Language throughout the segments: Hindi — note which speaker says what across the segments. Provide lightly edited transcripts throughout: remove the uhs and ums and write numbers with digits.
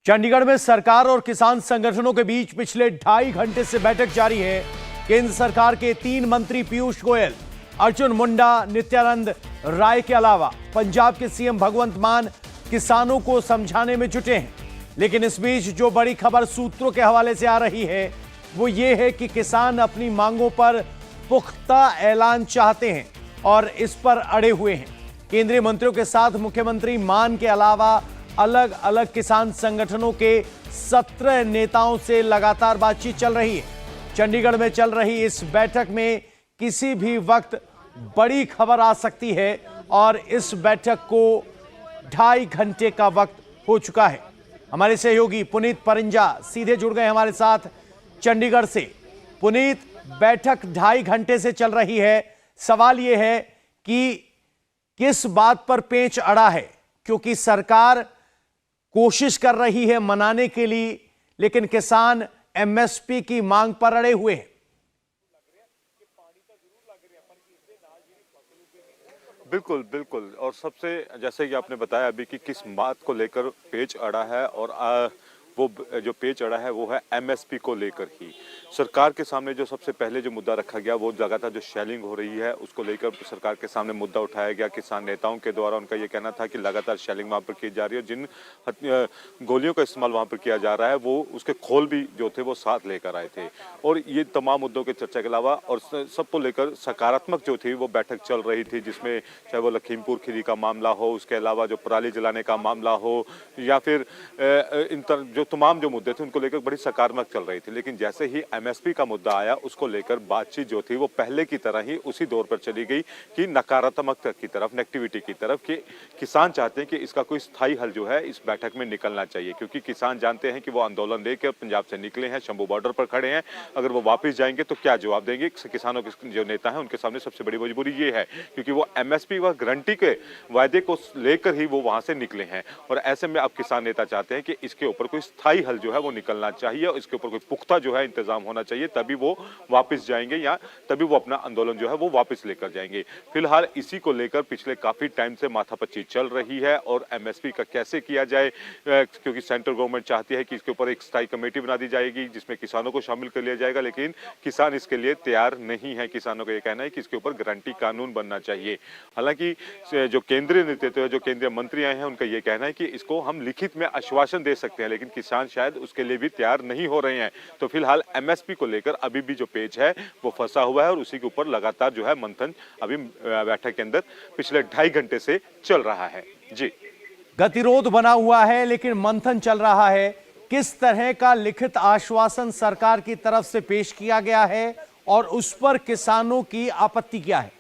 Speaker 1: चंडीगढ़ में सरकार और किसान संगठनों के बीच पिछले 2.5 घंटे से बैठक जारी है। केंद्र सरकार के 3 मंत्री पीयूष गोयल, अर्जुन मुंडा, नित्यानंद राय के अलावा पंजाब के सीएम भगवंत मान किसानों को समझाने में जुटे हैं। लेकिन इस बीच जो बड़ी खबर सूत्रों के हवाले से आ रही है वो ये है कि किसान अपनी मांगों पर पुख्ता ऐलान चाहते हैं और इस पर अड़े हुए हैं। केंद्रीय मंत्रियों के साथ मुख्यमंत्री मान के अलावा अलग अलग किसान संगठनों के 17 नेताओं से लगातार बातचीत चल रही है। चंडीगढ़ में चल रही इस बैठक में किसी भी वक्त बड़ी खबर आ सकती है और इस बैठक को 2.5 घंटे का वक्त हो चुका है। हमारे सहयोगी पुनीत परिंजा सीधे जुड़ गए हमारे साथ चंडीगढ़ से। पुनीत, बैठक 2.5 घंटे से चल रही है। सवाल यह है कि किस बात पर पेंच अड़ा है, क्योंकि सरकार कोशिश कर रही है मनाने के लिए, लेकिन किसान एमएसपी की मांग पर अड़े हुए हैं।
Speaker 2: बिल्कुल बिल्कुल। और सबसे जैसे कि आपने बताया अभी कि किस बात को लेकर पेच अड़ा है, और वो जो पेच अड़ा है वो है एमएसपी को लेकर ही। सरकार के सामने जो सबसे पहले जो मुद्दा रखा गया वो लगातार जो शेलिंग हो रही है उसको लेकर सरकार के सामने मुद्दा उठाया गया। किसान नेताओं के द्वारा उनका ये कहना था कि लगातार शेलिंग वहाँ पर की जा रही है, जिन गोलियों का इस्तेमाल वहाँ पर किया जा रहा है वो उसके खोल भी जो थे वो साथ लेकर आए थे। और ये तमाम मुद्दों के चर्चा के अलावा और सबको लेकर सकारात्मक जो थी वो बैठक चल रही थी, जिसमें चाहे वो लखीमपुर खीरी का मामला हो, उसके अलावा जो पराली जलाने का मामला हो, या फिर जो तमाम जो मुद्दे थे उनको लेकर बड़ी सकारात्मक चल रही थी। लेकिन जैसे ही एमएसपी का मुद्दा आया उसको लेकर बातचीत जो थी वो पहले की तरह ही उसी दौर पर चली गई कि नकारात्मकता की तरफ, नेगेटिविटी की तरफ, कि किसान चाहते हैं कि इसका कोई स्थायी हल जो है इस बैठक में निकलना चाहिए। क्योंकि किसान जानते हैं कि वो आंदोलन लेकर पंजाब से निकले हैं, शंभू बॉर्डर पर खड़े हैं, अगर वो वापस जाएंगे तो क्या जवाब देंगे। किसानों के जो नेता हैं उनके सामने सबसे बड़ी मजबूरी ये है, क्योंकि वो एमएसपी व गारंटी के वायदे को लेकर ही वो वहां से निकले हैं। और ऐसे में अब किसान नेता चाहते हैं कि इसके ऊपर कोई स्थायी हल जो है वो निकलना चाहिए और इसके ऊपर कोई पुख्ता जो है इंतजाम होना चाहिए, तभी वो वापस जाएंगे या तभी वो अपना आंदोलन जो है वो वापस लेकर जाएंगे। फिलहाल इसी को लेकर पिछले काफी टाइम से माथापच्ची चल रही है और एमएसपी का कैसे किया जाए, क्योंकि सेंट्रल गवर्नमेंट चाहती है कि इसके ऊपर एक स्थायी कमेटी बना दी जाएगी जिसमें किसानों को शामिल कर लिया जाएगा, लेकिन किसान इसके लिए तैयार नहीं है। किसानों का यह कहना है कि इसके ऊपर गारंटी कानून बनना चाहिए। हालांकि जो केंद्रीय नेतृत्व है, जो केंद्रीय मंत्री आए हैं, उनका यह कहना है कि इसको हम लिखित में आश्वासन दे सकते हैं, लेकिन किसान शायद उसके लिए भी तैयार नहीं हो रहे हैं। तो फिलहाल एमएसपी को लेकर अभी भी जो पेच है वो फंसा हुआ है और उसी के ऊपर लगातार जो है मंथन अभी बैठक के अंदर पिछले 2.5 घंटे से चल रहा है। जी,
Speaker 1: गतिरोध बना हुआ है लेकिन मंथन चल रहा है। किस तरह का लिखित आश्वासन सरकार की तरफ से पेश किया गया है और उस पर किसानों की आपत्ति क्या है?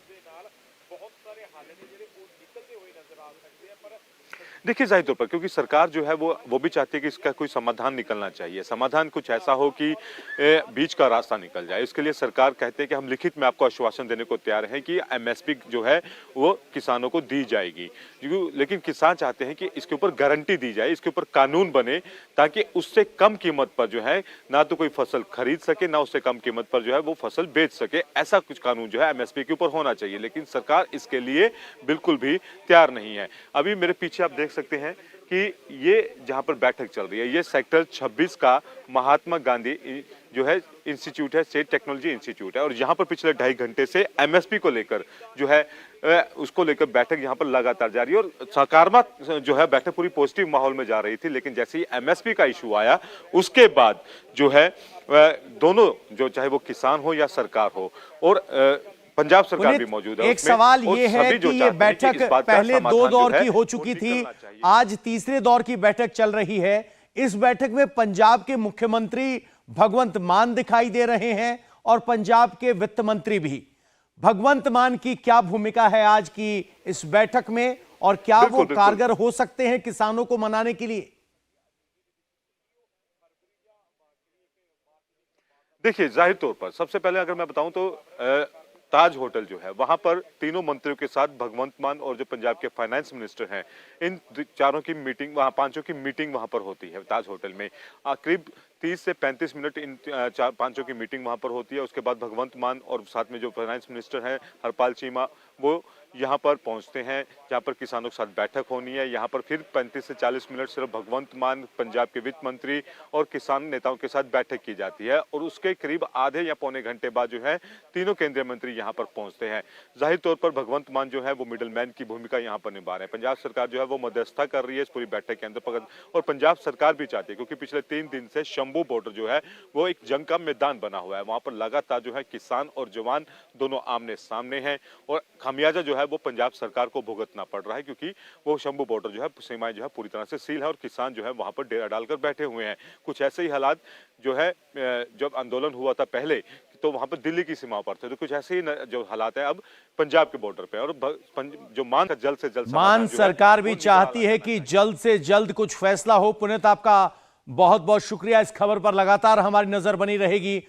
Speaker 2: देखिए, जाहिर तौर पर क्योंकि सरकार जो है वो भी चाहती है कि इसका कोई समाधान निकलना चाहिए। समाधान कुछ ऐसा हो कि बीच का रास्ता निकल जाए। इसके लिए सरकार कहते हैं कि हम लिखित में आपको आश्वासन देने को तैयार हैं कि एमएसपी जो है वो किसानों को दी जाएगी। लेकिन किसान चाहते हैं कि इसके ऊपर गारंटी दी जाए, इसके ऊपर कानून बने, ताकि उससे कम कीमत पर जो है ना तो कोई फसल खरीद सके, ना उससे कम कीमत पर जो है वो फसल बेच सके। ऐसा कुछ कानून जो है एमएसपी के ऊपर होना चाहिए, लेकिन सरकार इसके लिए बिल्कुल भी तैयार नहीं है। अभी मेरे पीछे आप देख सकते हैं कि ये जहां पर बैठक चल रही है ये सेक्टर 26 का महात्मा गांधी जो है इंस्टीट्यूट है, स्टेट टेक्नोलॉजी इंस्टीट्यूट है, और यहाँ पर पिछले 2.5 घंटे से एमएसपी को लेकर जो है उसको लेकर बैठक यहाँ पर लगातार जारी है। और सकारात्मक जो है बैठक पूरी पॉजिटिव माहौल में जा रही थी, लेकिन जैसे ही एमएसपी का इशू आया उसके बाद जो है दोनों, जो चाहे वो किसान हो या सरकार हो, और पंजाब सरकार भी मौजूद है।
Speaker 1: एक सवाल ये है कि ये बैठक पहले 2 दौर की हो चुकी थी, आज तीसरे दौर की बैठक चल रही है। इस बैठक में पंजाब के मुख्यमंत्री भगवंत मान दिखाई दे रहे हैं और पंजाब के वित्त मंत्री भी। भगवंत मान की क्या भूमिका है आज की इस बैठक में और क्या वो कारगर हो सकते हैं किसानों को मनाने के लिए?
Speaker 2: देखिए, जाहिर तौर पर सबसे पहले अगर मैं बताऊं तो ताज होटल जो है वहां पर तीनों मंत्रियों के साथ भगवंत मान और जो पंजाब के फाइनेंस मिनिस्टर हैं, इन चारों की मीटिंग, वहां पांचों की मीटिंग वहां पर होती है ताज होटल में। करीब 30 से 35 मिनट इन पांचों की मीटिंग वहां पर होती है। उसके बाद भगवंत मान और साथ में जो फाइनेंस मिनिस्टर हैं हरपाल चीमा, वो यहाँ पर पहुँचते हैं, जहाँ पर किसानों के साथ बैठक होनी है। यहाँ पर फिर 35 से 40 मिनट सिर्फ भगवंत मान, पंजाब के वित्त मंत्री और किसान नेताओं के साथ बैठक की जाती है और उसके करीब आधे या पौने घंटे बाद जो है तीनों केंद्रीय मंत्री यहाँ पर पहुँचते हैं। जाहिर तौर पर भगवंत मान जो है वो मिडल मैन की भूमिका यहाँ पर निभा रहे हैं। पंजाब सरकार जो है वो मध्यस्थता कर रही है इस पूरी बैठक के अंदर, और पंजाब सरकार भी चाहती है, क्योंकि पिछले 3 दिन से शंभू बॉर्डर जो है वो एक जंग का मैदान बना हुआ है। वहां पर लगातार जो है किसान और जवान दोनों आमने सामने हैं और खामियाजा जो है वो पंजाब सरकार को भुगतना पड़ रहा है, क्योंकि वो शंभू बॉर्डर जो है सीमाएं जो है पूरी तरह से सील है और किसान जो है वहां पर डेरा डालकर बैठे हुए हैं। कुछ ऐसे ही हालात जो है जब आंदोलन हुआ था पहले तो वहां पर दिल्ली की सीमाओं पर थे, तो कुछ ऐसे ही जो हालात है अब पंजाब के बॉर्डर पे। और जो मान जल्द से जल्द
Speaker 1: मान सरकार भी चाहती है कि जल्द से जल्द कुछ फैसला हो। पुनीत, आपका बहुत बहुत शुक्रिया। इस खबर पर लगातार हमारी नजर बनी रहेगी।